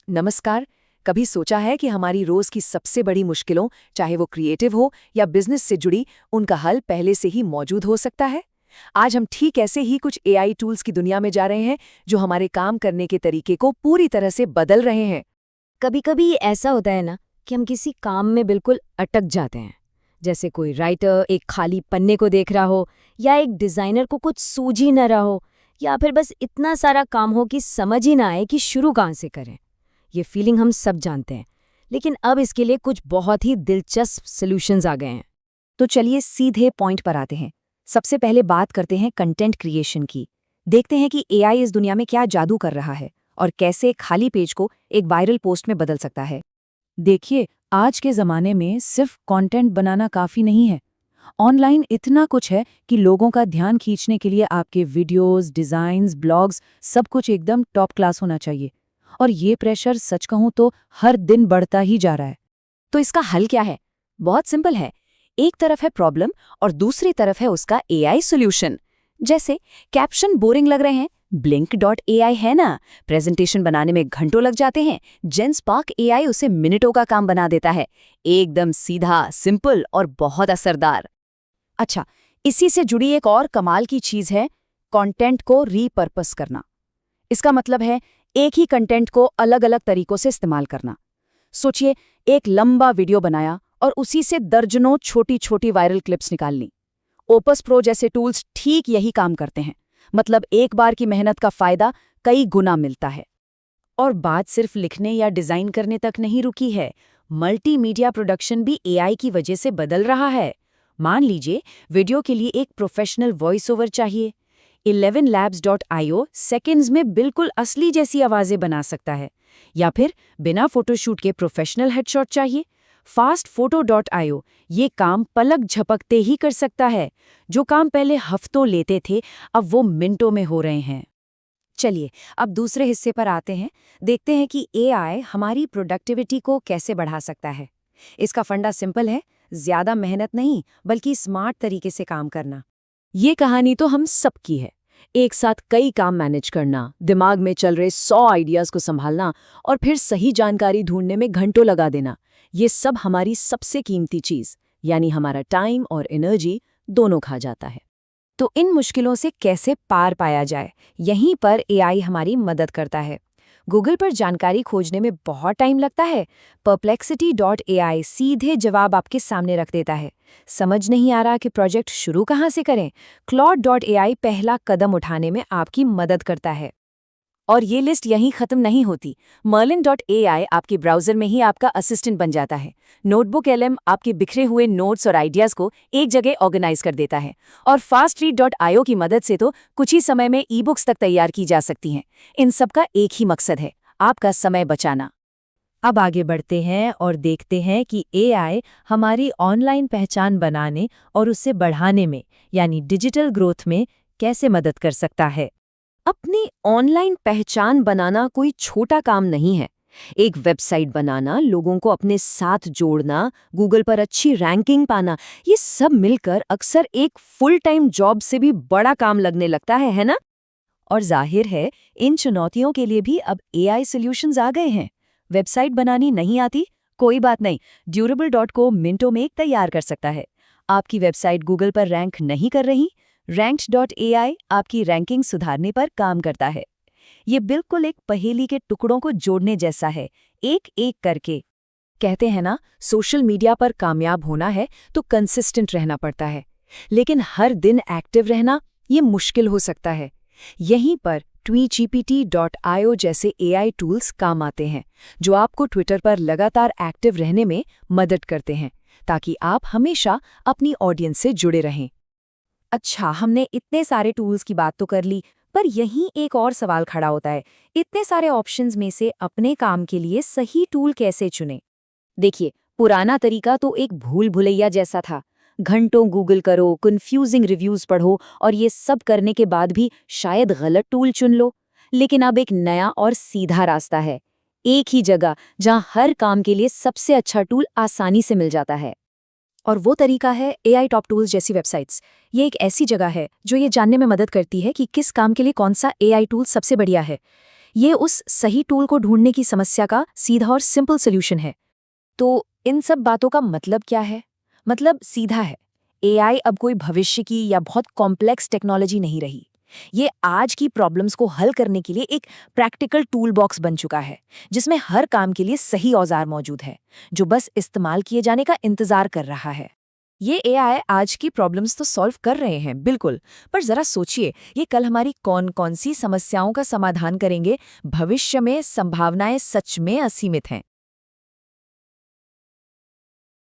नमस्कार। कभी सोचा है कि हमारी रोज की सबसे बड़ी मुश्किलों, चाहे वो क्रिएटिव हो या बिजनेस से जुड़ी, उनका हल पहले से ही मौजूद हो सकता है। आज हम ठीक ऐसे ही कुछ एआई टूल्स की दुनिया में जा रहे हैं जो हमारे काम करने के तरीके को पूरी तरह से बदल रहे हैं। कभी कभी ऐसा होता है ना कि हम किसी काम में बिल्कुल अटक जाते हैं। जैसे कोई राइटर एक खाली पन्ने को देख रहा हो, या एक डिजाइनर को कुछ सूझ ही न रहा हो, या फिर बस इतना सारा काम हो कि समझ ही ना आए कि शुरू कहाँ से करें। ये फीलिंग हम सब जानते हैं, लेकिन अब इसके लिए कुछ बहुत ही दिलचस्प सॉल्यूशंस आ गए हैं। तो चलिए सीधे पॉइंट पर आते हैं। सबसे पहले बात करते हैं कंटेंट क्रिएशन की। देखते हैं कि एआई इस दुनिया में क्या जादू कर रहा है और कैसे खाली पेज को एक वायरल पोस्ट में बदल सकता है। देखिए, आज के ज़माने में सिर्फ कंटेंट बनाना काफ़ी नहीं है। ऑनलाइन इतना कुछ है कि लोगों का ध्यान खींचने के लिए आपके वीडियोस, डिज़ाइन्स, ब्लॉग्स सब कुछ एकदम टॉप क्लास होना चाहिए। और ये प्रेशर सच कहूँ तो हर दिन बढ़ता ही जा रहा है। तो इसका हल क्या है? बहुत सिंपल है। एक तरफ है प्रॉब्लम और दूसरी तरफ है उसका एआई सॉल्यूशन। जैसे कैप्शन बोरिंग लग रहे हैं, blink.ai है ना, प्रेजेंटेशन बनाने में घंटों लग जाते हैं, जेनस्पार्क एआई उसे मिनटों का काम बना देता है। एकदम सीधा, सिंपल और बहुत असरदार। अच्छा, इसी से जुड़ी एक और कमाल की चीज़ है कंटेंट को रीपर्पस करना। इसका मतलब है एक ही कंटेंट को अलग अलग तरीकों से इस्तेमाल करना। सोचिए, एक लंबा वीडियो बनाया और उसी से दर्जनों छोटी छोटी वायरल क्लिप्स निकाल ली। ओपस प्रो जैसे टूल्स ठीक यही काम करते हैं। मतलब एक बार की मेहनत का फायदा कई गुना मिलता है। और बात सिर्फ लिखने या डिजाइन करने तक नहीं रुकी है। मल्टीमीडिया प्रोडक्शन भी एआई की वजह से बदल रहा है। मान लीजिए वीडियो के लिए एक प्रोफेशनल वॉइस ओवर चाहिए। 11labs.io सेकेंड्स में बिल्कुल असली जैसी आवाजें बना सकता है। या फिर बिना फोटोशूट के प्रोफेशनल हेडशॉट चाहिए, fastphoto.io ये काम पलक झपकते ही कर सकता है। जो काम पहले हफ्तों लेते थे, अब वो मिनटों में हो रहे हैं। चलिए, अब दूसरे हिस्से पर आते हैं। देखते हैं कि एआई हमारी प्रोडक्टिविटी को कैसे बढ़ा सकता है। इसका फंडा सिंपल है, ज्यादा मेहनत नहीं बल्कि स्मार्ट तरीके से काम करना। ये कहानी तो हम सबकी है। एक साथ कई काम मैनेज करना, दिमाग में चल रहे 100 आइडियाज को संभालना और फिर सही जानकारी ढूंढने में घंटों लगा देना, ये सब हमारी सबसे कीमती चीज यानी हमारा टाइम और एनर्जी दोनों खा जाता है। तो इन मुश्किलों से कैसे पार पाया जाए, यहीं पर एआई हमारी मदद करता है। गूगल पर जानकारी खोजने में बहुत टाइम लगता है। Perplexity.ai सीधे जवाब आपके सामने रख देता है। समझ नहीं आ रहा कि प्रोजेक्ट शुरू कहाँ से करें? Claude.ai पहला कदम उठाने में आपकी मदद करता है। और ये लिस्ट यहीं खत्म नहीं होती। Merlin.ai आपके ब्राउजर में ही आपका असिस्टेंट बन जाता है। नोटबुक LM आपके बिखरे हुए नोट्स और आइडियाज को एक जगह ऑर्गेनाइज कर देता है। और FastRead.io की मदद से तो कुछ ही समय में ई-बुक्स तक तैयार की जा सकती हैं। इन सब का एक ही मकसद है, आपका समय बचाना। अब आगे बढ़ते हैं और देखते हैं कि एआई हमारी ऑनलाइन पहचान बनाने और उसे बढ़ाने में यानी डिजिटल ग्रोथ में कैसे मदद कर सकता है। अपनी ऑनलाइन पहचान बनाना कोई छोटा काम नहीं है। एक वेबसाइट बनाना, लोगों को अपने साथ जोड़ना, गूगल पर अच्छी रैंकिंग पाना, ये सब मिलकर अक्सर एक फुल टाइम जॉब से भी बड़ा काम लगने लगता है ना? और जाहिर है, इन चुनौतियों के लिए भी अब एआई सॉल्यूशंस आ गए हैं। वेबसाइट बनानी नहीं आती? कोई बात नहीं, Durable.co मिनटों में एक तैयार कर सकता है। आपकी वेबसाइट गूगल पर रैंक नहीं कर रही? Ranked.ai आपकी रैंकिंग सुधारने पर काम करता है। ये बिल्कुल एक पहेली के टुकड़ों को जोड़ने जैसा है, एक एक करके। कहते हैं ना, सोशल मीडिया पर कामयाब होना है तो कंसिस्टेंट रहना पड़ता है, लेकिन हर दिन एक्टिव रहना ये मुश्किल हो सकता है। यहीं पर TweetGPT.io जैसे एआई टूल्स काम आते हैं, जो आपको ट्विटर पर लगातार एक्टिव रहने में मदद करते हैं, ताकि आप हमेशा अपनी ऑडियंस से जुड़े रहें। अच्छा, हमने इतने सारे टूल्स की बात तो कर ली, पर यहीं एक और सवाल खड़ा होता है। इतने सारे ऑप्शंस में से अपने काम के लिए सही टूल कैसे चुनें? देखिए, पुराना तरीका तो एक भूल भुलैया जैसा था। घंटों गूगल करो, कंफ्यूजिंग रिव्यूज पढ़ो और ये सब करने के बाद भी शायद गलत टूल चुन लो। लेकिन अब एक नया और सीधा रास्ता है। एक ही जगह जहां हर काम के लिए सबसे अच्छा टूल आसानी से मिल जाता है। और वो तरीका है एआई टॉप टूल्स जैसी वेबसाइट्स। ये एक ऐसी जगह है जो ये जानने में मदद करती है कि किस काम के लिए कौन सा एआई टूल सबसे बढ़िया है। ये उस सही टूल को ढूंढने की समस्या का सीधा और सिंपल सोल्यूशन है। तो इन सब बातों का मतलब क्या है? मतलब सीधा है, एआई अब कोई भविष्य की या बहुत कॉम्प्लेक्स टेक्नोलॉजी नहीं रही। ये आज की प्रॉब्लम्स को हल करने के लिए एक प्रैक्टिकल टूल बॉक्स बन चुका है, जिसमें हर काम के लिए सही औजार मौजूद है, जो बस इस्तेमाल किए जाने का इंतजार कर रहा है। ये एआई आज की प्रॉब्लम्स तो सॉल्व कर रहे हैं, बिल्कुल। पर जरा सोचिए, ये कल हमारी कौन कौन सी समस्याओं का समाधान करेंगे? भविष्य में संभावनाएं सच में असीमित हैं।